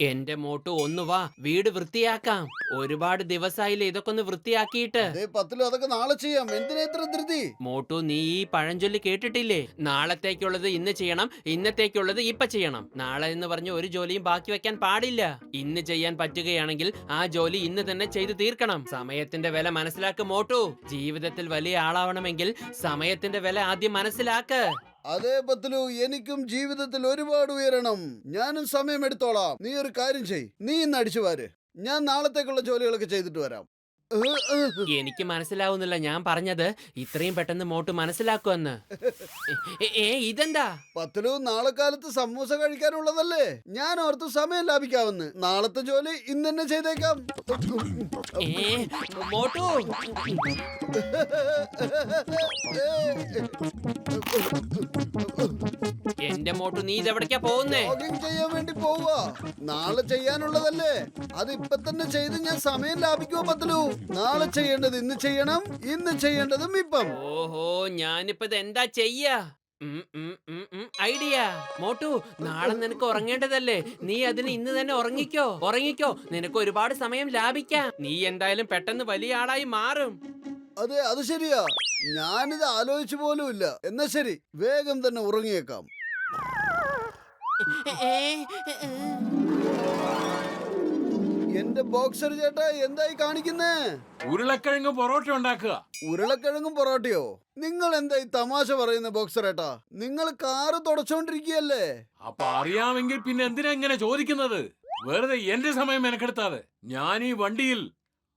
എന്റെ മോട്ടു ഒന്ന് വാ, വീട് വൃത്തിയാക്കാം. ഒരുപാട് ദിവസായില്ലേ ഇതൊക്കെ ഒന്ന് വൃത്തിയാക്കിയിട്ട്. പത്തിലും അതൊക്കെ നാളെ ചെയ്യാം. എന്തിനാ ഇത്ര ധൃതി? മോട്ടു, നീ ഈ പഴഞ്ചൊല്ലി കേട്ടിട്ടില്ലേ? നാളത്തേക്കുള്ളത് ഇന്ന് ചെയ്യണം, ഇന്നത്തേക്കുള്ളത് ഇപ്പൊ ചെയ്യണം. നാളെ എന്ന് പറഞ്ഞ് ഒരു ജോലിയും ബാക്കി വെക്കാൻ പാടില്ല. ഇന്ന് ചെയ്യാൻ പറ്റുകയാണെങ്കിൽ ആ ജോലി ഇന്ന് തന്നെ ചെയ്തു തീർക്കണം. സമയത്തിന്റെ വില മനസ്സിലാക്ക് മോട്ടു. ജീവിതത്തിൽ വലിയ ആളാവണമെങ്കിൽ സമയത്തിന്റെ വില ആദ്യം മനസ്സിലാക്ക്. അതേ പത്തിലു, എനിക്കും ജീവിതത്തിൽ ഒരുപാട് ഉയരണം. ഞാനും സമയം എടുത്തോളാം. നീ ഒരു കാര്യം ചെയ്, നീ ഇന്ന് അടിച്ചു വാര്. ഞാൻ നാളത്തേക്കുള്ള ജോലികളൊക്കെ ചെയ്തിട്ട് വരാം. എനിക്ക് മനസ്സിലാവുന്നില്ല ഞാൻ പറഞ്ഞത്. ഇത്രയും പെട്ടെന്ന് മോട്ടു മനസ്സിലാക്കുമെന്ന്. ഇതെന്താ? പത്തിലു, നാളെ കാലത്ത് സമൂസ കഴിക്കാനുള്ളതല്ലേ? ഞാൻ ഓർത്തു സമയം ലാഭിക്കാമെന്ന്. നാളത്തെ ജോലി ഇന്ന് തന്നെ ചെയ്തേക്കാം. മോട്ടു, എന്റെ മോട്ടു, നീ ഇതെവിടേക്കാ പോകുന്നേ? ജോഗിംഗ് ചെയ്യാൻ വേണ്ടി പോവാ. നാളെ ചെയ്യാനുള്ളതല്ലേ, അത് ഇപ്പൊ തന്നെ ചെയ്ത് ഞാൻ സമയം ലാഭിക്കുമോ പത്തിലു? നാളെ ചെയ്യേണ്ടത് ഇന്ന് ചെയ്യണം, ഇന്ന് ചെയ്യേണ്ടതും ഇപ്പം. ഓഹോ, ഞാനിപ്പോ ഇത് എന്താ ചെയ്യാ? ഐഡിയ. മോട്ടു, നാളെ നിനക്ക് ഉറങ്ങേണ്ടതല്ലേ? നീ അതിന് ഇന്ന് തന്നെ ഉറങ്ങിക്കോ. നിനക്ക് ഒരുപാട് സമയം ലാഭിക്കാം. നീ എന്തായാലും പെട്ടെന്ന് വലിയ ആളായി മാറും. അതെ, അത് ശരിയാ. ഞാനിത് ആലോചിച്ചു പോലുമില്ല. എന്നാ ശരി, വേഗം തന്നെ ഉറങ്ങിയേക്കാം. എന്റെ ബോക്സർ ചേട്ടാ, എന്തായി കാണിക്കുന്നേ? ഉരുളക്കിഴങ്ങ് പൊറോട്ട ഉണ്ടാക്കുക. ഉരുളക്കിഴങ്ങും പൊറോട്ടയോ? നിങ്ങൾ എന്തായി തമാശ പറയുന്ന ബോക്സർ ഏട്ടാ? നിങ്ങൾ കാറ് തുടച്ചോണ്ടിരിക്കുകയല്ലേ? അപ്പൊ അറിയാമെങ്കിൽ പിന്നെ എന്തിനാ ഇങ്ങനെ ചോദിക്കുന്നത്? വെറുതെ എന്റെ സമയം മെനക്കെടുത്താതെ. ഞാൻ ഈ വണ്ടിയിൽ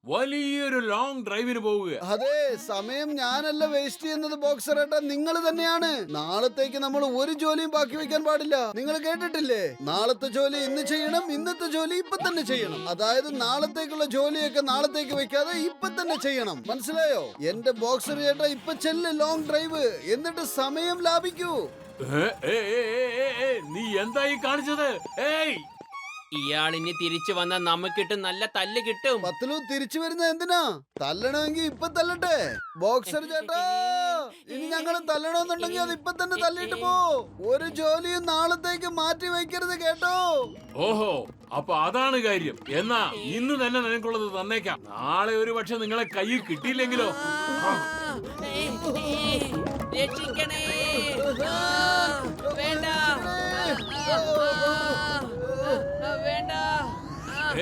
വലിയൊരു ലോങ് ഡ്രൈവിന് പോവുക. അതെ, സമയം ഞാനല്ല വേസ്റ്റ് ചെയ്യുന്നത് ബോക്സർ ഏട്ടാ, നിങ്ങൾ തന്നെയാണ്. നാളത്തേക്ക് നമ്മൾ ഒരു ജോലിയും ബാക്കി വെക്കാൻ പാടില്ല. നിങ്ങൾ കേട്ടിട്ടില്ലേ? നാളത്തെ ജോലി ഇന്ന് ചെയ്യണം, ഇന്നത്തെ ജോലി ഇപ്പൊ തന്നെ ചെയ്യണം. അതായത് നാളത്തേക്കുള്ള ജോലിയൊക്കെ നാളത്തേക്ക് വെക്കാതെ ഇപ്പൊ തന്നെ ചെയ്യണം. മനസ്സിലായോ? എന്റെ ബോക്സർ ചേട്ടാ, ഇപ്പൊ ചെല്ല് ലോങ് ഡ്രൈവ്, എന്നിട്ട് സമയം ലാഭിക്കൂ. നീ എന്തായി കാണിച്ചത്? ഏയ്, ഇയാളിനി തിരിച്ചു വന്നാൽ നമുക്കിട്ട് നല്ല തല്ല് കിട്ടും. പത്തിലു, തിരിച്ചു വരുന്നത് എന്തിനാ? തല്ലണമെങ്കിൽ ഇപ്പൊ തല്ലട്ടെ. ബോക്സർ ചേട്ടാ, ഇനി ഞങ്ങൾ തല്ലണമെന്നുണ്ടെങ്കിൽ അത് ഇപ്പൊ തന്നെ തല്ലിട്ട് പോ. ഒരു ജോലിയും നാളത്തേക്ക് മാറ്റി വയ്ക്കരുത്, കേട്ടോ? ഓഹോ, അപ്പൊ അതാണ് കാര്യം. എന്നാ ഇന്ന് തന്നെ നിനക്കുള്ളത് തന്നേക്കാം. നാളെ ഒരു പക്ഷെ നിങ്ങളെ കയ്യിൽ കിട്ടിയില്ലെങ്കിലോ? രക്ഷിക്കണേ! വേണ്ട, വേണ്ട.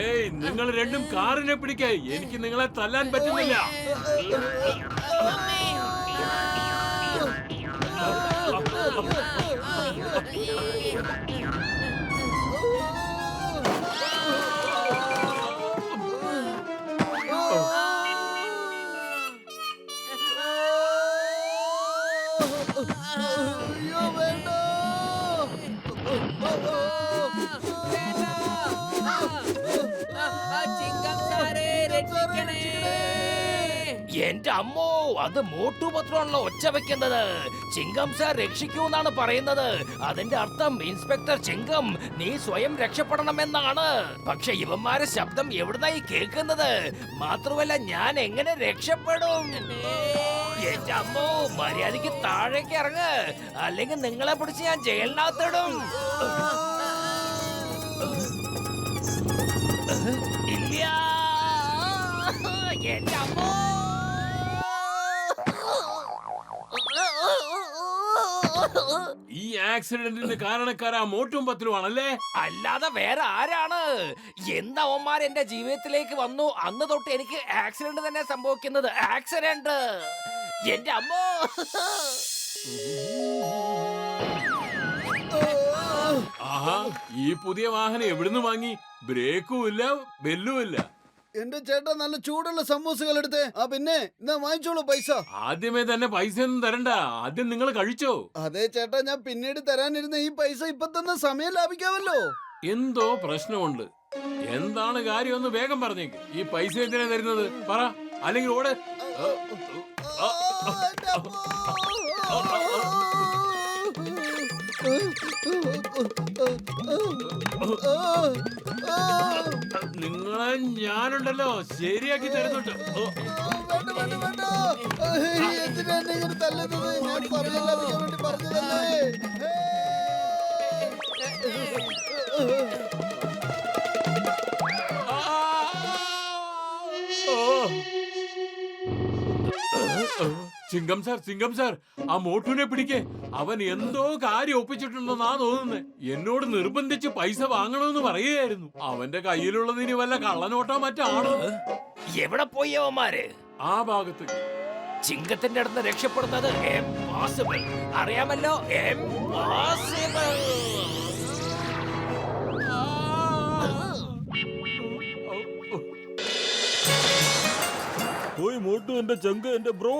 ഏയ്, നിങ്ങൾ രണ്ടും കാറിനെ പിടിക്കേ. എനിക്ക് നിങ്ങളെ തല്ലാൻ പറ്റുന്നില്ല. അയ്യോ, വേണ്ട. എന്റെ അമ്മോ, അത് മോട്ടു പത്രമാണല്ലോ ഒച്ച വെക്കുന്നത്. ചിങ്കം സാർ രക്ഷിക്കൂന്നാണ് പറയുന്നത്. അതിന്റെ അർത്ഥം ഇൻസ്പെക്ടർ ചിങ്കം, നീ സ്വയം രക്ഷപ്പെടണമെന്നാണ്. പക്ഷെ ഇവന്മാരെ ശബ്ദം എവിടുന്നായി കേൾക്കുന്നത്? മാത്രമല്ല, ഞാൻ എങ്ങനെ രക്ഷപ്പെടും? എന്റെ അമ്മോ, മര്യാദക്ക് താഴേക്ക് ഇറങ്ങ്, അല്ലെങ്കിൽ നിങ്ങളെ പിടിച്ച് ഞാൻ ജയിലിനകത്തിടും. ഇല്ല, എന്റെ അമ്മോ. ഈ ആക്സിഡന്റിന് കാരണക്കാരാ മോട്ടും പത്തിലുമാണല്ലേ? അല്ലാതെ വേറെ ആരാണ്? എന്നവന്മാർ എന്റെ ജീവിതത്തിലേക്ക് വന്നു അന്ന് തൊട്ട് എനിക്ക് ആക്സിഡന്റ് തന്നെ സംഭവിക്കുന്നത്. ആക്സിഡന്റ്, എന്റെ അമ്മോ. ആഹാ, ഈ പുതിയ വാഹനം എവിടുന്ന് വാങ്ങി? ബ്രേക്കും ഇല്ല, ബെല്ലും ഇല്ല. എന്റെ ചേട്ടാ, നല്ല ചൂടുള്ള സമൂസകൾ എടുത്തേ. പിന്നെ എന്നാ വാങ്ങിച്ചോളൂ പൈസ. ആദ്യമേ തന്നെ പൈസ ഒന്നും തരണ്ട, ആദ്യം നിങ്ങൾ കഴിച്ചോ. അതെ ചേട്ടാ, ഞാൻ പിന്നീട് തരാനിരുന്ന ഈ പൈസ ഇപ്പൊ തന്നെ സമയം ലാഭിക്കാമല്ലോ. എന്തോ പ്രശ്നമുണ്ട്. എന്താണ് കാര്യം ഒന്ന് വേഗം പറഞ്ഞേക്ക്. ഈ പൈസ എന്തിനാ തരുന്നത്? പറ, അല്ലെങ്കിൽ ഓട്. നിങ്ങളെ ഞാനുണ്ടല്ലോ ശരിയാക്കി തരുന്നുണ്ട്. എന്തിനാ ഇങ്ങനെ തല്ലുന്നത്? ഞാൻ സമയം ലാഭിക്കാൻ വേണ്ടി പറഞ്ഞതല്ലേ. ചിങ്കം സാർ ആ മോട്ടുവിനെ പിടിക്കേ. അവൻ എന്തോ കാര്യം ഒപ്പിച്ചിട്ടുണ്ടെന്നാ തോന്നുന്നേ. എന്നോട് നിർബന്ധിച്ച് പൈസ വാങ്ങണമെന്ന് പറയുകയായിരുന്നു. അവന്റെ കയ്യിലുള്ളത് ഇനി വല്ല കള്ളനോട്ടോ മറ്റാണോ? എവിടെ പോയി അവന്മാര്? ആ ഭാഗത്ത്. ചിങ്കത്തിന്റെ അടുത്ത് രക്ഷപ്പെടുന്നത് impossible. അറിയാമല്ലോ, impossible. പോയി മോട്ടു എന്റെ ചങ്ക എന്റെ ബ്രോ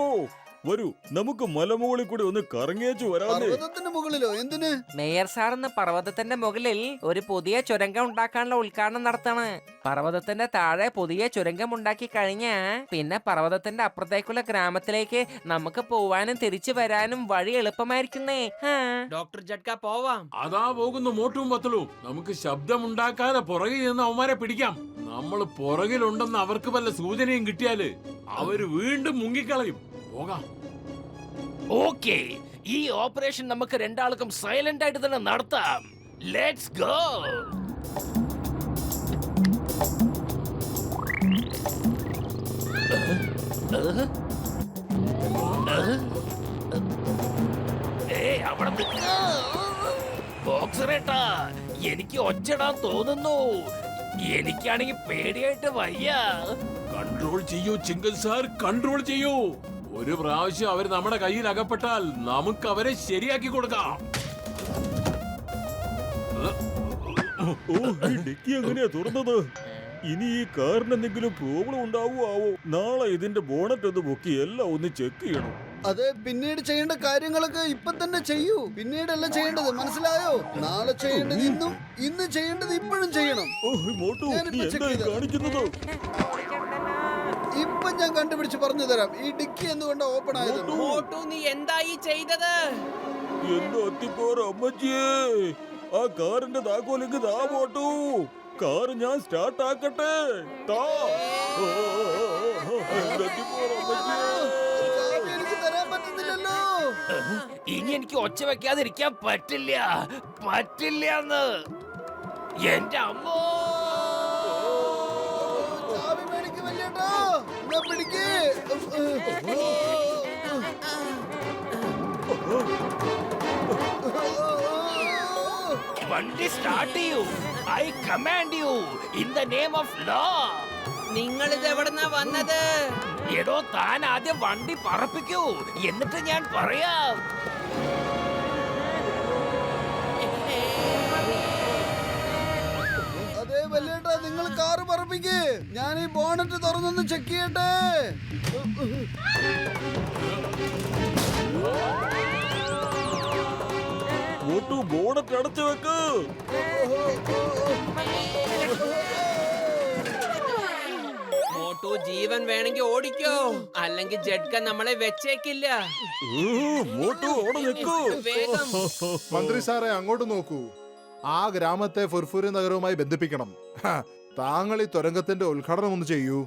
വരൂ, നമുക്ക് മലമുകളിൽ കൂടി ഒന്ന് കറങ്ങിയേച്ചു വരാതെ. പർവ്വതത്തിന്റെ മുകളിലോ? എന്തിന്? മേയർ സാർ ഇന്ന് പർവ്വതത്തിന്റെ മുകളിൽ ഒരു പുതിയ ചുരങ്കം ഉണ്ടാക്കാനുള്ള ഉദ്ഘാടനം നടത്താണ്. പർവ്വതത്തിന്റെ താഴെ പുതിയ ചുരങ്കം ഉണ്ടാക്കി കഴിഞ്ഞാ പിന്നെ പർവ്വതത്തിന്റെ അപ്പുറത്തേക്കുള്ള ഗ്രാമത്തിലേക്ക് നമുക്ക് പോവാനും തിരിച്ചു വരാനും വഴി എളുപ്പമായിരിക്കുന്നേ. ഡോക്ടർ ജഡ്ക പോവാം. അതാ പോകുന്നു മോട്ടും പത്തലും. നമുക്ക് ശബ്ദമുണ്ടാക്കാതെ പുറകിൽ നിന്ന് അവന്മാരെ പിടിക്കാം. നമ്മൾ പുറകിലുണ്ടെന്ന് അവർക്ക് വല്ല സൂചനയും കിട്ടിയാല് അവര് വീണ്ടും മുങ്ങിക്കളയും. പോകാം. ഓക്കേ, ഈ ഓപ്പറേഷൻ നമുക്ക് രണ്ടാൾക്കും സൈലന്റ് ആയിട്ട് തന്നെ നടത്താം. Let's go. അവിടെ നിൽക്ക്. ബോക്സറേട്ടാ, എനിക്ക് ഒച്ചടാൻ തോന്നുന്നു. എനിക്കാണെങ്കിൽ പേടിയായിട്ട് വയ്യ. കൺട്രോൾ ചെയ്യൂ ചിങ്കൽ സാർ, കൺട്രോൾ ചെയ്യൂ. ഒരു പ്രാവശ്യം അവർ നമ്മുടെ കയ്യിൽ അകപ്പെട്ടാൽ നമുക്ക് അവരെ ശരിയാക്കി കൊടുക്കാം. ഓ, ഈ ഡിക്കി എങ്ങനെയാ തുറന്നത്? ഇനി ഈ കാറിന് എന്തെങ്കിലും പ്രോബ്ലം ഉണ്ടാവോ ആവോ? നാളെ ഇതിന്റെ ബോണറ്റ് ഒന്ന് പൊക്കി എല്ലാം ഒന്ന് ചെക്ക് ചെയ്യണം. അത് പിന്നീട് ചെയ്യേണ്ട കാര്യങ്ങളൊക്കെ ഇപ്പൊ തന്നെ ചെയ്യൂ. പിന്നീടല്ല ചെയ്യേണ്ടത്, മനസ്സിലായോ? നാളെ ചെയ്യേണ്ടത് ഇന്നും, ഇന്ന് ചെയ്യേണ്ടത് ഇപ്പോഴും ചെയ്യണം. ഓ മോട്ടു, നീ എന്തായി കാണിക്കുന്നത്? ഇപ്പൊ ഞാൻ കണ്ടുപിടിച്ച് പറഞ്ഞു തരാം ഈ ഡിക്കി എന്തുകൊണ്ട് ഓപ്പൺ ആയത്. മോട്ടു, നീ എന്തായി ചെയ്തത്? എന്റെ അത്തിപ്പോറ അമ്മച്ചിയേ, ആ കാറിന്റെ താക്കോലേക്ക് താ മോട്ടു. കാറ് ഞാൻ സ്റ്റാർട്ട് ആക്കട്ടെ. താ. ഓ, എന്റെ അത്തിപ്പോറ അമ്മച്ചിയേ. ചാവി എനിക്ക് തരാൻ പറ്റുന്നില്ലല്ലോ. ഇനി എനിക്ക് ഒച്ച വെക്കാതിരിക്കാൻ പറ്റില്ല. പറ്റില്ലെന്ന് എന്റെ അമ്മോ. ചാവി മേടിക്ക് വല്യേട്ടാ. എന്നാ പിടിക്ക്. വണ്ടി സ്റ്റാർട്ട് ചെയ്യൂ. I command you in the name of law. നിങ്ങൾ ഇത് എവിടെന്നാ വന്നത്? എടോ, താൻ ആദ്യം വണ്ടി പറപ്പിക്കൂ, എന്നിട്ട് ഞാൻ പറയാം. അതെ വല്യേട്ടാ, നിങ്ങൾ കാറ് പറപ്പിക്ക്. ഞാൻ ഈ ബോണറ്റ് തുറന്നൊന്ന് ചെക്ക് ചെയ്യട്ടെ. മോട്ടു, ബോണറ്റ് അടച്ചു വെക്ക്. മോട്ടു, ജീവൻ വേണമെങ്കിൽ ഓടിക്കോ, അല്ലെങ്കിൽ ജഡ്ക നമ്മളെ വെച്ചേക്കില്ല. മോട്ടു അവിടെ നിൽക്കൂ. വേഗം. മന്ത്രി സാറെ, അങ്ങോട്ട് നോക്കൂ. ആ ഗ്രാമത്തെ ഫുർഫുരി നഗരവുമായി ബന്ധിപ്പിക്കണം. താങ്കൾ ഈ തുരങ്കത്തിന്റെ ഉദ്ഘാടനം ഒന്ന് ചെയ്യൂ.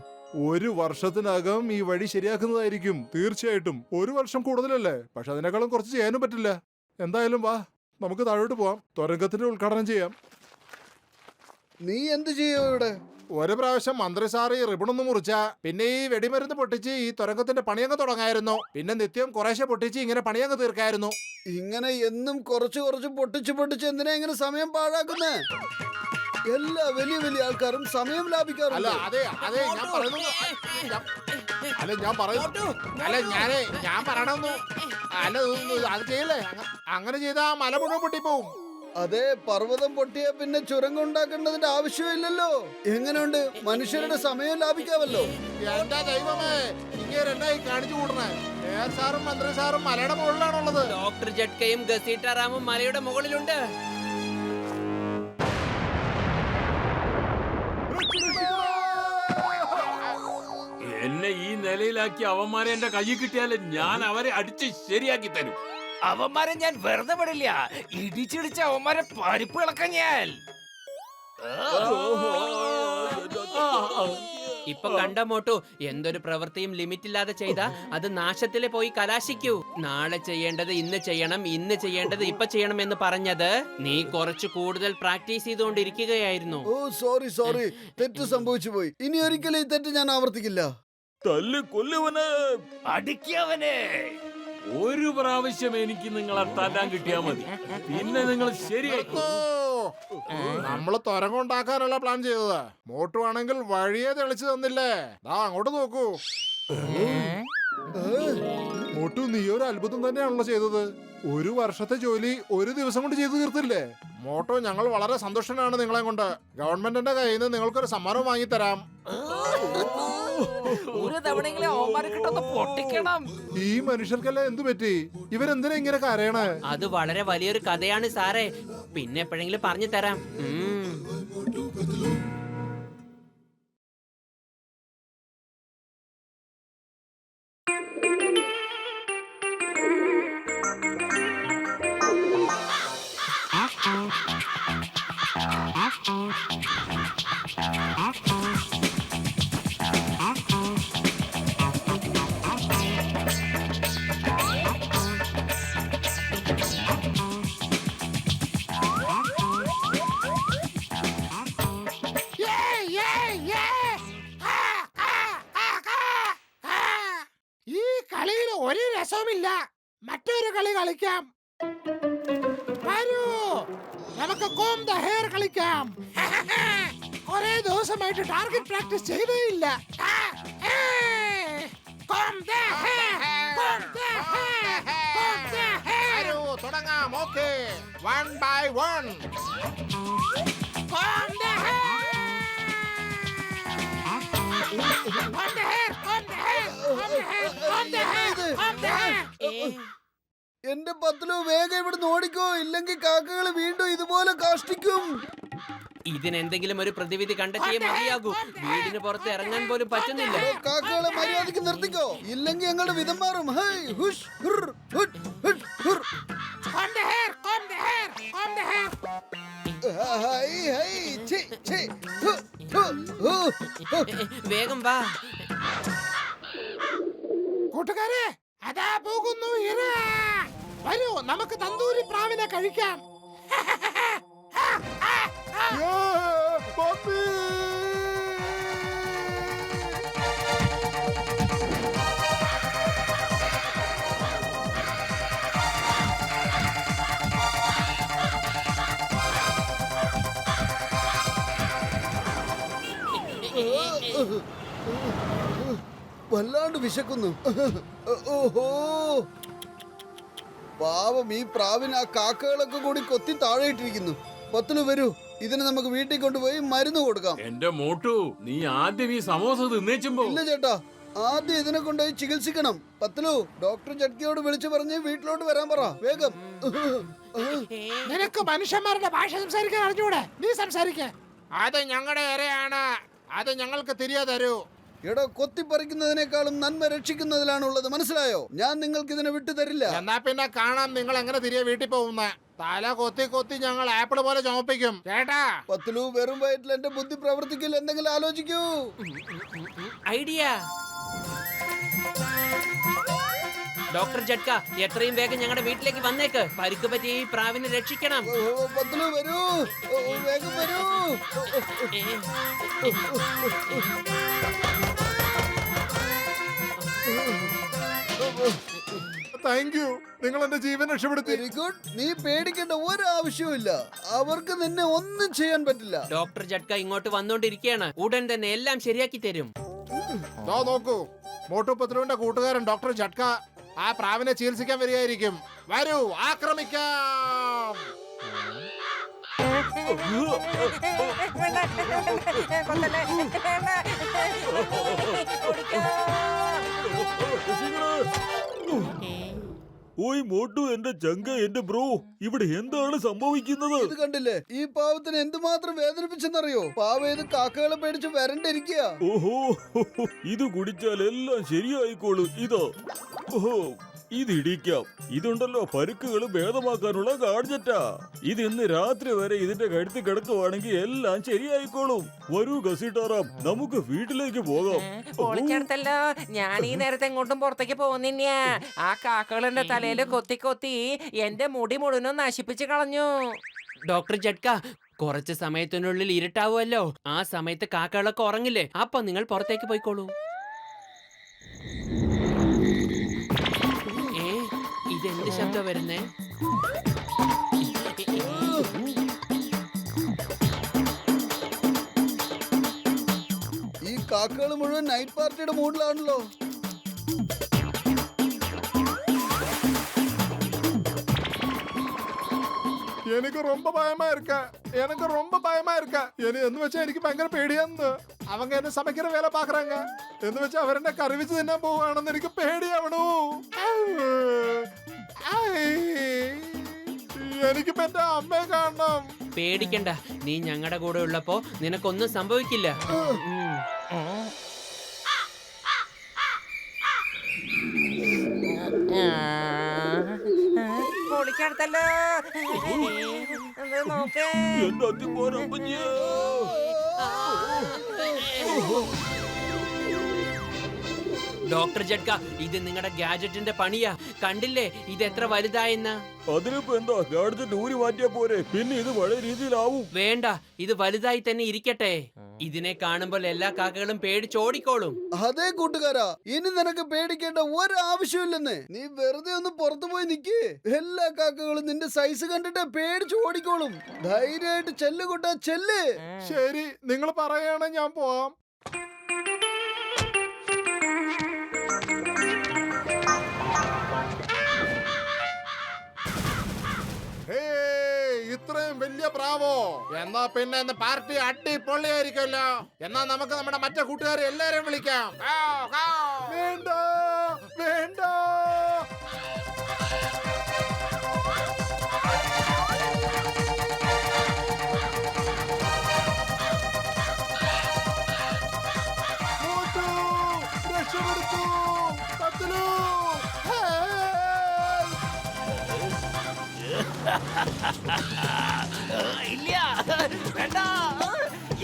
1 വർഷത്തിനകം ഈ വഴി ശരിയാക്കുന്നതായിരിക്കും. തീർച്ചയായിട്ടും 1 വർഷം കൂടുതലല്ലേ, പക്ഷെ അതിനേക്കാളും കുറച്ച് ചെയ്യാനും പറ്റില്ല. എന്തായാലും വാ, നമുക്ക് താഴോട്ട് പോവാം. തുരങ്കത്തിന്റെ ഉദ്ഘാടനം ചെയ്യാം. നീ എന്ത് ചെയ്യോ ഇവിടെ? ഒരു പ്രാവശ്യം മന്ത്രി സാറ് ഈ റിബണൊന്ന് മുറിച്ച പിന്നെ ഈ വെടിമരുന്ന് പൊട്ടിച്ച് ഈ തുരങ്കത്തിന്റെ പണിയങ്ങ് തുടങ്ങായിരുന്നു. പിന്നെ നിത്യം കുറേശ്ശെ പൊട്ടിച്ച് ഇങ്ങനെ പണിയങ്ങ് തീർക്കായിരുന്നു. ഇങ്ങനെ എന്നും കുറച്ച് കുറച്ച് പൊട്ടിച്ച് എന്തിനാ ഇങ്ങനെ സമയം പാഴാക്കുന്നേ? എല്ലാ വലിയ വലിയ ആൾക്കാരും സമയം അല്ല ലാഭിക്കാറില്ല. അതെ അതെ ഞാൻ പറയുന്നു. അല്ല ഞാൻ പറയുന്നു. അല്ല ഞാൻ പറയണമെന്നു. അല്ല അത് ചെയ്യല്ലേ. അങ്ങനെ ചെയ്താ മല മുഴുവൻ പൊട്ടിപ്പോവും. അതെ, പർവ്വതം പൊട്ടിയ പിന്നെ ചുരങ്കം ഉണ്ടാക്കേണ്ടതിന്റെ ആവശ്യമില്ലല്ലോ. എങ്ങനെയുണ്ട്? മനുഷ്യരുടെ സമയം ലാഭിക്കാമല്ലോ. എന്റെ ദൈവമേ, ഇങ്ങേരെന്നായി കാണിച്ചു കൂട്ടണേ. മേയർ സാറും മന്ത്രി സാറും മലയുടെ മുകളിലാണുള്ളത്. ഡോക്ടർ ജഡ്കയും ഗസീട്ടാറാമും മലയുടെ മുകളിലുണ്ട്. എന്നെ ഈ നിലയിലാക്കി അവന്മാരെ എന്റെ കയ്യിൽ കിട്ടിയാല് ഞാൻ അവരെ അടിച്ച് ശരിയാക്കി തരും. അവന്മാരെ ഞാൻ വെറുതെ വിടില്ല. ഇടിച്ചിടിച്ച് അവന്മാരെ പരിപ്പ് ഇളക്കാൻ ഞാൻ. ഇപ്പൊ കണ്ട മോട്ടു, എന്തൊരു പ്രവൃത്തിയും ലിമിറ്റ് ഇല്ലാതെ ചെയ്താ അത് നാശത്തിലെ പോയി കലാശിക്കൂ. നാളെ ചെയ്യേണ്ടത് ഇന്ന് ചെയ്യണം, ഇന്ന് ചെയ്യേണ്ടത് ഇപ്പൊ ചെയ്യണം എന്ന് പറഞ്ഞത് നീ കുറച്ച് കൂടുതൽ പ്രാക്ടീസ് ചെയ്തുകൊണ്ടിരിക്കുകയായിരുന്നു. ഓ സോറി, തെറ്റ് സംഭവിച്ചു പോയി. ഇനി ഒരിക്കലും ഈ തെറ്റ് ഞാൻ ആവർത്തിക്കില്ല. തല്ലി കൊല്ലുവനെ. അടിക്കവനെ. ഒരു പ്രാവശ്യം എനിക്ക് നിങ്ങളെ തല്ലാൻ കിട്ടിയാ മതി, പിന്നെ നിങ്ങൾ ശരിയായി. നമ്മള് തുരങ്കം ഉണ്ടാക്കാനുള്ള പ്ലാൻ ചെയ്തതാ. മോട്ടു ആണെങ്കിൽ വഴിയെ തെളിച്ചു തന്നില്ലേ. ദാ അങ്ങോട്ട് നോക്കൂ. മോട്ടു, നീ ഒരു അത്ഭുതം തന്നെയാണല്ലോ ചെയ്തത്. ഒരു വർഷത്തെ ജോലി ഒരു ദിവസം കൊണ്ട് ചെയ്തു തീർത്തില്ലേ. മോട്ടോ, ഞങ്ങൾ വളരെ സന്തോഷനാണ് നിങ്ങളെ കൊണ്ട്. ഗവൺമെന്റിന്റെ കയ്യിൽ നിന്ന് നിങ്ങൾക്കൊരു സമ്മാനം വാങ്ങിത്തരാം. ഒരു തവണയെങ്കിലും അവന്മാരെ കിട്ടൊന്ന് പൊട്ടിക്കണം. ഈ മനുഷ്യർക്കെല്ലാം എന്തു പറ്റി? ഇവരെന്തിനാ ഇങ്ങനെ കരയണേ? അത് വളരെ വലിയൊരു കഥയാണ് സാറേ, പിന്നെ എപ്പോഴെങ്കിലും പറഞ്ഞു തരാം. ഈ കളിയിൽ ഒരു രസവുമില്ല. മറ്റൊരു കളി കളിക്കാം. വരൂ, നമുക്ക് കോം ദ ഹെയർ കളിക്കാം. കുറെ ദിവസമായിട്ട് ടാർഗറ്റ് പ്രാക്ടീസ് ചെയ്തേയില്ല. തുടങ്ങാം. Okay, 1 by 1. എന്റെ പത്തലു, വേഗം ഇവിടുന്ന് ഓടിക്കോ, ഇല്ലെങ്കിൽ കാക്കകൾ വീണ്ടും ഇതുപോലെ കാഷ്ടിക്കും. ഇതിനെന്തെങ്കിലും ഒരു പ്രതിവിധി കണ്ടെത്തിയേ മതിയാകൂ. വീടിന് പുറത്ത് ഇറങ്ങാൻ പോലും പറ്റുന്നില്ല. കാക്കകളെ മര്യാദക്ക് നിർത്തിക്കോ, ഇല്ലെങ്കിൽ ഞങ്ങളുടെ വിധം മാറും. ഹൈ, ഹുഷ്, ഹുർ, ഹുട്ട്, ഹുട്ട്, ഹുർ. ഹൈ, ഹൈ, ഛി, ഛി, ഹു, ഹു, ഹു, ഹു. വേഗം വാ. കൂട്ടുകാരെ, അതാ പോകുന്നു ഇര. വരൂ, നമുക്ക് തന്തൂരി പ്രാവിനെ കഴിക്കാം. വല്ലാണ്ട് വിശക്കുന്നു. ഓഹോ, പാവം ഈ പ്രാവിന് ആ കാക്കകളൊക്കെ കൂടി കൊത്തി താഴെയിട്ടിരിക്കുന്നു. പത്തലു, വരൂ, ഇതിന് നമുക്ക് വീട്ടിൽ കൊണ്ടുപോയി മരുന്ന് കൊടുക്കാം. എന്റെ മോട്ടു, നീ ആദ്യം ഈ സമോസ തിന്നേച്ചുമ്പോ. ഇല്ല ചേട്ടാ, ആദ്യം ഇതിനെ കൊണ്ടുപോയി ചികിത്സിക്കണം. പത്തലു, ഡോക്ടർ ജഡ്കിയോട് വിളിച്ചു പറഞ്ഞ് വീട്ടിലോട്ട് വരാൻ പറ, വേഗം. നിനക്ക് മനുഷ്യന്മാരുടെ ഭാഷ സംസാരിക്കാൻ അറിഞ്ഞൂടെ? നീ സംസാരിക്ക. അത് ഞങ്ങളുടെ ഇരയാണ്, അത് ഞങ്ങൾക്ക് തിരികെ തരൂ. എടോ, കൊത്തിപ്പറിക്കുന്നതിനേക്കാളും നന്മ രക്ഷിക്കുന്നതിലാണുള്ളത്, മനസ്സിലായോ? ഞാൻ നിങ്ങൾക്ക് ഇതിനെ വിട്ടു തരില്ല. എന്നാ പിന്നെ കാണാം നിങ്ങൾ എങ്ങനെ തിരികെ വീട്ടിൽ പോകുന്ന. തല കൊത്തി കൊത്തി ഞങ്ങൾ ആപ്പിൾ പോലെ ചുമപ്പിക്കും, കേട്ടാ? പത്തലു, വെറും വയറ്റിൽ എന്റെ ബുദ്ധി പ്രവർത്തിക്കില്ല, എന്തെങ്കിലും ആലോചിക്കൂ. ഐഡിയ. ഡോക്ടർ ജഡ്ക, എത്രയും വേഗം ഞങ്ങളുടെ വീട്ടിലേക്ക് വന്നേക്ക്. പരിക്ക് പറ്റിയ ഈ പ്രാവിനെ രക്ഷിക്കണം. പത്തലു, വരൂ, വേഗം വരൂ. താങ്ക് യു, നിങ്ങൾ എന്റെ ജീവൻ രക്ഷപ്പെടുത്തി. Very good. നീ പേടിക്കേണ്ട ഒരു ആവശ്യവുമില്ല, അവർക്ക് നിന്നെ ഒന്നും ചെയ്യാൻ പറ്റില്ല. ഡോക്ടർ ജഡ്ക ഇങ്ങോട്ട് വന്നോണ്ടിരിക്കുകയാണ്. ഉടൻ തന്നെ എല്ലാം ശരിയാക്കി തരും. നോക്കൂ, മോട്ടു പത്ലുവിന്റെ കൂട്ടുകാരൻ ഡോക്ടർ ജഡ്ക ആ പ്രാവിനെ ചികിത്സിക്കാൻ വരികയായിരിക്കും. വരൂ, ആക്രമിക്കാം. ഓയ് മോട്ടു, എന്റെ ചങ്ക, എന്റെ ബ്രോ, ഇവിടെ എന്താണ് സംഭവിക്കുന്നത്? ഇത് കണ്ടില്ലേ, ഈ പാവത്തിന് എന്തുമാത്രം വേദനിപ്പിച്ചെന്നറിയോ? പാവ ഇത് കാക്കകളെ പേടിച്ച് വരണ്ടിരിക്കുക. ഓഹോ, ഇത് കുടിച്ചാൽ എല്ലാം ശരിയായിക്കോളും. ഇതാ, ഓഹോ, ഇത് ഇടിക്കാം. ഇതുണ്ടല്ലോ പരുക്കുകൾ ഭേദമാക്കാനുള്ള ഗാഡ്ജറ്റാ. ഇത് ഇന്ന് രാത്രി വരെ ഇതിന്റെ കഴുത്തി കിടക്കുവാണെങ്കിൽ എല്ലാം ശരിയായിക്കോളും. വരൂ ഗസിട്ടാറാം, നമുക്ക് വീട്ടിലേക്ക് പോകാം. പൊളിച്ചെടുത്തല്ലോ. ഞാൻ ഈ നേരത്തെ എങ്ങോട്ടും പുറത്തേക്ക് പോകുന്നില്ല. ആ കാക്കകളുടെ തലയില് കൊത്തി കൊത്തി എന്റെ മുടി മുഴുവനും നശിപ്പിച്ച് കളഞ്ഞു. ഡോക്ടർ ജഡ്ക, കുറച്ച് സമയത്തിനുള്ളിൽ ഇരുട്ടാവുമല്ലോ. ആ സമയത്ത് കാക്കകളൊക്കെ ഉറങ്ങില്ലേ? അപ്പൊ നിങ്ങൾ പുറത്തേക്ക് പോയിക്കോളൂ. എന്ത് ശബ്ദം വരുന്നേ? ഈ കാക്കകൾ മുഴുവൻ നൈറ്റ് പാർട്ടിയുടെ മൂഡിലാണല്ലോ. எனக்கு ரொம்ப பயமா இருக்க எனக்கு ரொம்ப பயமா இருக்க എന്ന് വെച്ചാ എനിക്ക് ഭയങ്കര പേടിയാന്ന്. அவங்க എന്നെ സமைக்கிற വേല പാக்குறாங்க എന്ന് വെച്ചാ അവരെന്നെ കറിവിച്ച് തിന്നാൻ പോവാണെന്ന് എനിക്ക് പേടിയാവണു. എനിക്കിപ്പോ എന്റെ അമ്മയെ കാണണം. പേടിക്കണ്ട, നീ ഞങ്ങളുടെ കൂടെ ഉള്ളപ്പോ നിനക്കൊന്നും സംഭവിക്കില്ല. പൊളിക്കടുത്തല്ലോ. നോക്കേ, എന്റെ അത്തിപ്പോരമ്മഞ്ഞേ. ഡോക്ടർ ജഡ്ക, ഇത് നിങ്ങളുടെ ഗാഡ്ജറ്റിന്റെ പണിയാ. കണ്ടില്ലേ ഇത് എത്ര വലുതായെന്ന്? അതിനിപ്പോ എന്താ, ഗാഡ്ജറ്റ് ഊരി മാറ്റിയാ പോരെ, പിന്നെ ഇത് പഴയ രീതിയിലാവും. വേണ്ട, ഇത് വലുതായി തന്നെ ഇരിക്കട്ടെ. ഇതിനെ കാണുമ്പോൾ എല്ലാ കാക്കകളും പേടിച്ചോടിക്കോളും. അതേ കൂട്ടുകാരാ, ഇനി നിനക്ക് പേടിക്കേണ്ട ഒരു ആവശ്യമില്ലെന്ന്. നീ വെറുതെ ഒന്ന് പുറത്തു പോയി നിക്ക്. എല്ലാ കാക്കകളും നിന്റെ സൈസ് കണ്ടിട്ട് പേടിച്ച് ഓടിക്കോളും. ധൈര്യമായിട്ട് ചെല്ല് കൂട്ടാ, ചെല്ല്. ശരി, നിങ്ങൾ പറയാണ് ഞാൻ പോവാം. ഇത്രയും വലിയ പ്രാവോ? എന്നാ പിന്നെ ഇന്ന് പാർട്ടി അടിപൊളിയായിരിക്കുമല്ലോ. എന്നാ നമുക്ക് നമ്മുടെ മറ്റേ കൂട്ടുകാരെ എല്ലാരെയും വിളിക്കാം. വേണ്ട വേണ്ട. രക്ഷപ്പെടുത്തു, കത്തിലു. ഇല്ല, വേണ്ട.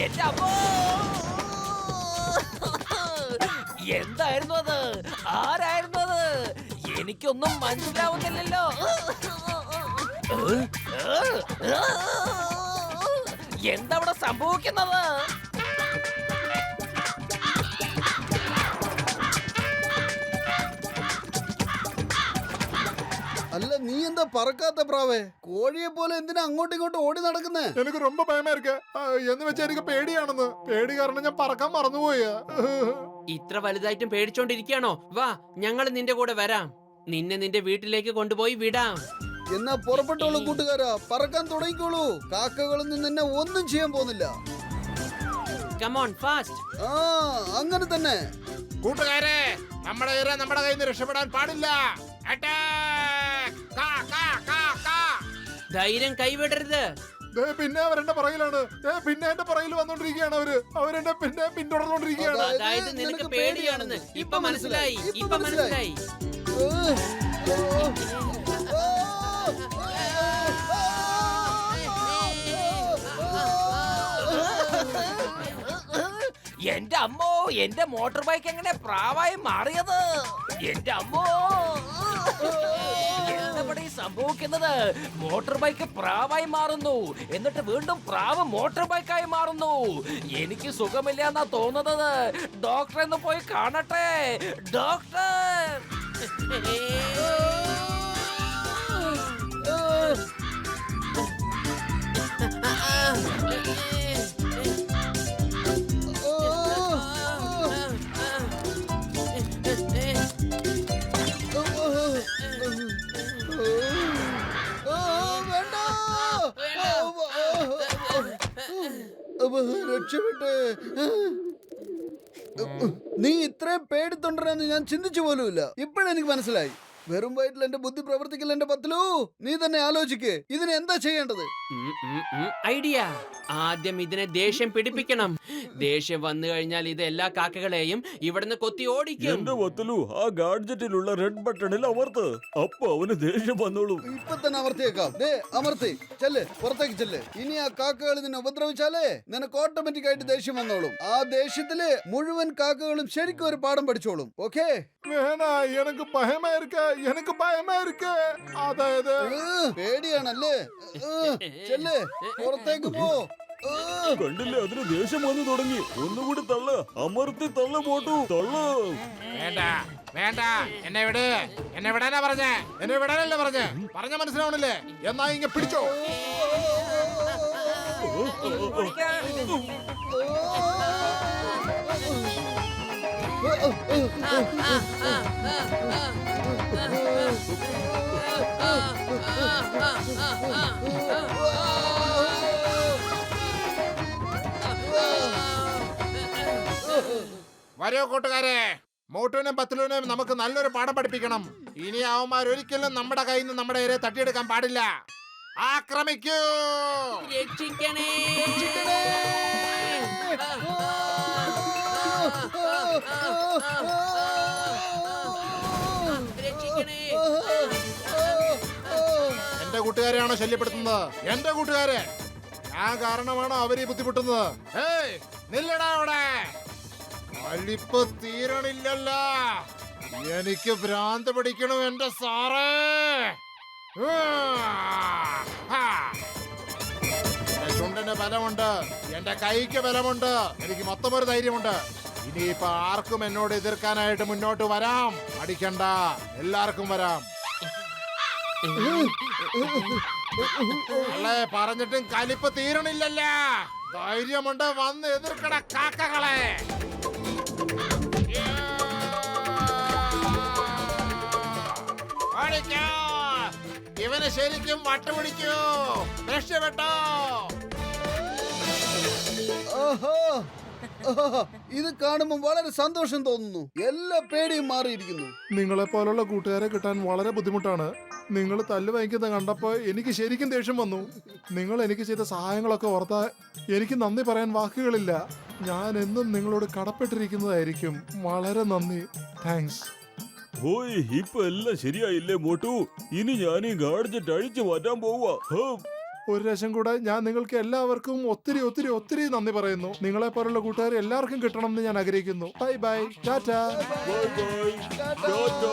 എന്റെ അമ്മോ, എന്തായിരുന്നു അത്? ആരായിരുന്നു അത്? എനിക്കൊന്നും മനസ്സിലാവുന്നില്ലല്ലോ. എന്താ ഇവിടെ സംഭവിക്കുന്നത്? അല്ല, നീ എന്താ പറക്കാത്ത പ്രാവേ? കോഴിയെ പോലെ എന്തിനാ അങ്ങോട്ടും ഇങ്ങോട്ടും ഓടി നടക്കുന്നേ? എനിക്ക് ரொம்ப பயமா இருக்கு. എന്ന് വെച്ചാൽ എനിക്ക് പേടിയാണെന്ന്. പേടി കാരണം ഞാൻ പറക്കാൻ മറന്നുപോയി. ഇത്ര വലുതായിട്ടും പേടിച്ചോണ്ടിരിക്കുകയാണോ? വാ, ഞങ്ങൾ നിന്റെ കൂടെ വരാം. നിന്നെ നിന്റെ വീട്ടിലേക്ക് കൊണ്ടുപോയി വിടാം. എന്നാ പുറപ്പെട്ടോളൂ കൂട്ടുകാരാ, പറക്കാൻ തുടങ്ങിക്കോളൂ. കാക്കകളൊന്നും നിന്നെ ഒന്നും ചെയ്യാൻ പോകുന്നില്ല. Come on, fast. ആ, അങ്ങനെ തന്നെ. കൂട്ടുകാരെ, നമ്മുടെ ഇര നമ്മുടെ കയ്യിൽ നിന്ന് രക്ഷപ്പെടാൻ പാടില്ല. ധൈര്യം കൈവിടരുത്. പിന്നെ അവരെന്റെ പുറകിലാണ്. പിന്നെ എന്റെ പുറകിൽ വന്നോണ്ടിരിക്കുകയാണ് അവരെന്നെ പിന്നെ പിന്തുടർന്നോണ്ടിരിക്കുകയാണ്. അതായത് നിനക്ക് പേടിയാണെന്ന് ഇപ്പൊ മനസ്സിലായി. ഇപ്പൊ മനസ്സിലായി. എന്റെ അമ്മോ, എന്റെ മോട്ടോർ ബൈക്ക് എങ്ങനെ പ്രാവായി മാറിയത്? എന്റെ അമ്മോ, എന്താ സംഭവിക്കുന്നത്? മോട്ടോർ ബൈക്ക് പ്രാവായി മാറുന്നു, എന്നിട്ട് വീണ്ടും പ്രാവ് മോട്ടോർ ബൈക്കായി മാറുന്നു. എനിക്ക് സുഖമില്ല എന്നാ തോന്നുന്നത്. ഡോക്ടറെ ഒന്ന് പോയി കാണട്ടെ. ഡോക്ടർ, രക്ഷപ്പെട്ടേ. നീ ഇത്രയും പേടിത്തൊണ്ടരെന്ന് ഞാൻ ചിന്തിച്ചു പോലുമില്ല. ഇപ്പോഴെനിക്ക് മനസ്സിലായി. വെറും വയറ്റിൽ എന്റെ ബുദ്ധി പ്രവർത്തിക്കില്ല എന്റെ പത്തിലു. നീ തന്നെ ആലോചിക്ക്, ഇതിന് എന്താ ചെയ്യേണ്ടത്? ഐഡിയ. ആദ്യം ഇതിനെ ദേഷ്യം പിടിപ്പിക്കണം. ദേഷ്യം വന്നു കഴിഞ്ഞാൽ ഇത് എല്ലാ കാക്കകളെയും ഇവിടുന്ന് കൊത്തി ഓടിക്കും. എന്റെ വത്തലു, ആ ഗാഡ്ജറ്റിലുള്ള റെഡ് ബട്ടണിൽ അമർത്ത്. അപ്പൊ അവന് ദേഷ്യം വന്നോളൂ. ഇപ്പൊ തന്നെ അമർത്തിയേക്കാം. ദേ അമർത്തി, ചെല്ല്, പുറത്തേക്ക് ചെല്ല്. ഇനി ആ കാക്കകൾ നിന്നെ ഉപദ്രവിച്ചാലേ നിനക്ക് ഓട്ടോമാറ്റിക് ആയിട്ട് ദേഷ്യം വന്നോളും. ആ ദേഷ്യത്തില് മുഴുവൻ കാക്കകളും ശരിക്കും ഒരു പാഠം പഠിച്ചോളും. ഓക്കേ? എനിക്ക് ഭയമാ ഇരിക്ക, എനിക്ക് ഭയമാ ഇരിക്ക. അതായത് പേടിയാണല്ലേ? ചെല്ല്, പുറത്തേക്ക് പോ. കണ്ടില്ലേ, അതിന് ദേഷ്യം വന്നു തുടങ്ങി. ഒന്നുകൂടി തള്ള, അമർത്തി തള്ള മോട്ടു, തള്ള. വേണ്ട വേണ്ട, എന്നെ വിട്. എന്നെ വിടാനാ പറഞ്ഞേ, എന്നെ വിടാനല്ലേ പറഞ്ഞേ. പറഞ്ഞ മനസ്സിലാവണില്ലേ? എന്നാ ഇങ്ങ പിടിച്ചോ. വരൂ കൂട്ടുകാരെ, മോട്ടുവിനും പത്തിലൂനും നമുക്ക് നല്ലൊരു പാഠം പഠിപ്പിക്കണം. ഇനി അവന്മാർ ഒരിക്കലും നമ്മുടെ കയ്യിൽ നിന്ന് നമ്മുടെ ഇരയെ തട്ടിയെടുക്കാൻ പാടില്ല. ആക്രമിക്കൂ. രക്ഷിക്കണേ. രക്ഷിക്കണേ. എന്റെ കൂട്ടുകാരെയാണോ ശല്യപ്പെടുത്തുന്നത്? എന്റെ കൂട്ടുകാരെ, ഞാൻ കാരണമാണോ അവര് ബുദ്ധിമുട്ടുന്നത്? ഏയ് നില്ലടാ അവിടെ. കളിപ്പ് തീരണില്ലല്ലോ. എനിക്ക് ഭ്രാന്ത് പിടിക്കണു എന്റെ സാറേ. എന്റെ ചുണ്ടിന് ബലമുണ്ട്, എന്റെ കൈക്ക് ബലമുണ്ട്, എനിക്ക് മൊത്തം ഒരു ധൈര്യമുണ്ട്. ഇനിയിപ്പൊ ആർക്കും എന്നോട് എതിർക്കാനായിട്ട് മുന്നോട്ട് വരാം. അടിക്കണ്ട, എല്ലാവർക്കും വരാം. അല്ലേ പറഞ്ഞിട്ടും കലിപ്പ് തീരണില്ലല്ലോ. ധൈര്യമുണ്ട്, വന്ന് എതിർക്കട കാക്കകളെ. ഓടിക്കോ. ഇവന് ശരിക്കും വട്ടുപിടിക്കൂ. രക്ഷപ്പെട്ടോ. ആഹാ. ആഹാ. ഇത് കാണുമ്പോൾ വളരെ സന്തോഷം തോന്നുന്നു. എല്ലാ പേടിയും മാറിയിരിക്കുന്നു. നിങ്ങളെ പോലുള്ള കൂട്ടുകാരെ കിട്ടാൻ വളരെ ബുദ്ധിമുട്ടാണ്. നിങ്ങൾ തല്ല് വാങ്ങിക്കുന്നത് കണ്ടപ്പോൾ എനിക്ക് ശരിക്കും ദേഷ്യം വന്നു. നിങ്ങൾ എനിക്ക് ചെയ്ത സഹായങ്ങളൊക്കെ ഓർത്താ എനിക്ക് നന്ദി പറയാൻ വാക്കുകളില്ല. ഞാൻ എന്നും നിങ്ങളോട് കടപ്പെട്ടിരിക്കുന്നതായിരിക്കും. വളരെ നന്ദി. താങ്ക്സ്. ഓയ്, ഇപ്പൊ എല്ലാം ശരിയായില്ലേ മോട്ടു? ഇനി ഞാൻ ഈ ഗാഡ്ജറ്റ് അഴിച്ചു മാറ്റാൻ പോവാ. ഒരു പ്രാവശ്യം കൂടെ ഞാൻ നിങ്ങൾക്ക് എല്ലാവർക്കും ഒത്തിരി ഒത്തിരി ഒത്തിരി നന്ദി പറയുന്നു. നിങ്ങളെ പോലുള്ള കൂട്ടുകാർ എല്ലാവർക്കും കിട്ടണം എന്ന് ഞാൻ ആഗ്രഹിക്കുന്നു. Bye bye, Tata. Bye bye, Tata.